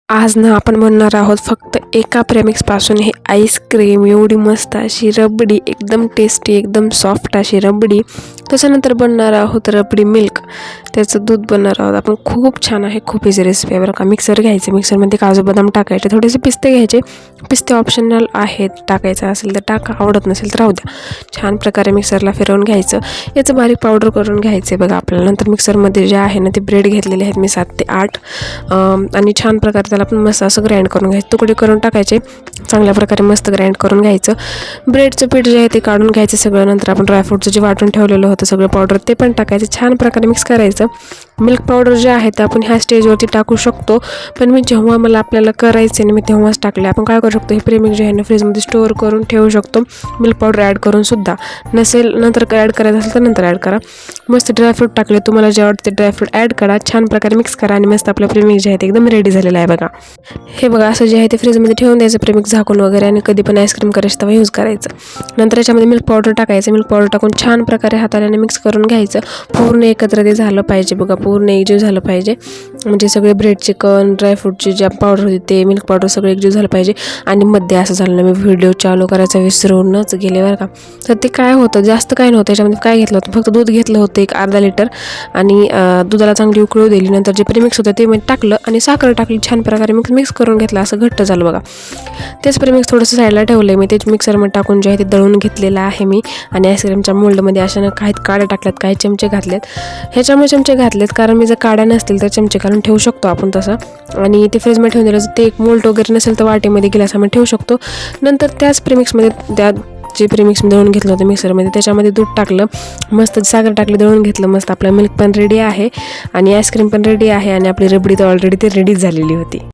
आज ना आपण बनणार आहोत फक्त एका प्रेमिक्सपासून हे आईस्क्रीम एवढी मस्त अशी रबडी, एकदम टेस्टी, एकदम सॉफ्ट अशी रबडी. त्याच्यानंतर बनणार आहोत रबडी मिल्क, त्याचं दूध बनणार आहोत आपण. खूप छान आहे, खूप इझी रेसिपी आहे बरं का. मिक्सर घ्यायचे, मिक्सरमध्ये काजू बदाम टाकायचे, थोडेसे पिस्ते घ्यायचे. पिस्ते ऑप्शनल आहेत, टाकायचं असेल तर टाका, आवडत नसेल तर राहू द्या. छान प्रकारे मिक्सरला फिरवून घ्यायचं, याचं बारीक पावडर करून घ्यायचे बघा आपल्याला. नंतर मिक्सरमध्ये जे आहे ना ते ब्रेड घेतलेले आहेत मी 7 ते 8 आणि छान प्रकारे त्याला पण मस्त असं ग्राइंड करून घ्यायचं. तुकडे करून टाकायचे, चांगल्या प्रकारे मस्त ग्राइंड करून घ्यायचं. ब्रेडचं पीठ जे आहे ते काढून घ्यायचं सगळं. नंतर आपण ड्रायफ्रूटचं जे वाटून ठेवलेलं होतं सगळं पावडर ते पण टाकायचं, छान प्रकारे मिक्स करायचं. मिल्क पावडर जे आहे ते आपण ह्या स्टेजवरती टाकू शकतो, पण मी जेव्हा मला आपल्याला करायचं आहे ना मी तेव्हाच टाकले. आपण काय करू शकतो, हे प्रेमिक्स जे आहे ना फ्रीजमध्ये स्टोअर करून ठेवू शकतो, मिल्क पावडर ॲड करून सुद्धा. नसेल नंतर ॲड करायचं असेल तर नंतर ॲड करा. मस्त ड्रायफ्रूट टाकले, तुम्हाला जे आवडते ड्रायफ्रूट ॲड करा, छान प्रकारे मिक्स करा आणि मस्त आपलं प्रेमिक्स जे आहे ते एकदम रेडी झालेलं आहे बघा. हे बघा असं जे आहे ते फ्रीजमध्ये ठेवून द्यायचं प्रेमिक्स झाकून वगैरे, आणि कधी पण आईस्क्रीम करायचं तेव्हा यूज करायचं. नंतर याच्यामध्ये मिल्क पावडर टाकायचं, मिल्क पावडर टाकून छान प्रकारे हाताने मिक्स करून घ्यायचं. पूर्ण एकत्र ते झालं पाहिजे बघा, पूर्ण एकजीव झालं पाहिजे. म्हणजे सगळे ब्रेड चिकन ड्रायफ्रूटची जे पावडर होती ते मिल्क पावडर सगळं एकजीव झालं पाहिजे. आणि मध्ये असं झालं ना, मी व्हिडिओ चालू करायचा विसरूनच गेले बरं का. तर ते काय होतं, जास्त काय नव्हतं त्याच्यामध्ये. काय घेतलं होतं, फक्त दूध घेतलं होतं एक अर्धा लिटर, आणि दुधाला चांगली उकळू दिली. नंतर जे प्रेमिक्स होतं ते मी टाकलं आणि साखर टाकली, छान प्रकारे मिक्स करून घेतलं. असं घट्ट झालं बघा. तेच प्रेमिक्स थोडंसं साईडला ठेवलं आहे मी, ते मिक्सरमध्ये टाकून जे आहे ते दळून घेतलेलं आहे मी. आणि आईस्क्रीमच्या मोल्डमध्ये अशानं काही काड्या टाकल्यात, काही चमचे घातलेत. ह्याच्यामुळे चमचे घातलेत कारण मी जर काड्या नसतील तर चमचे घालून ठेवू शकतो आपण तसं. आणि ते फ्रीजमध्ये ठेवून दिलं, ते एक मोल्ड वगैरे नसेल तर वाटीमध्ये गिलासामध्ये ठेवू शकतो. नंतर त्याच प्रेमिक्समध्ये त्या जे प्रेमिक्स मी दळून घेतलं होतं मिक्सरमध्ये त्याच्यामध्ये दूध टाकलं, मस्त साखर टाकली, दळून घेतलं. मस्त आपलं मिल्क पण रेडी आहे आणि आईस्क्रीम पण रेडी आहे आणि आपली रबडी तर ऑलरेडी ते रेडीच झालेली होती.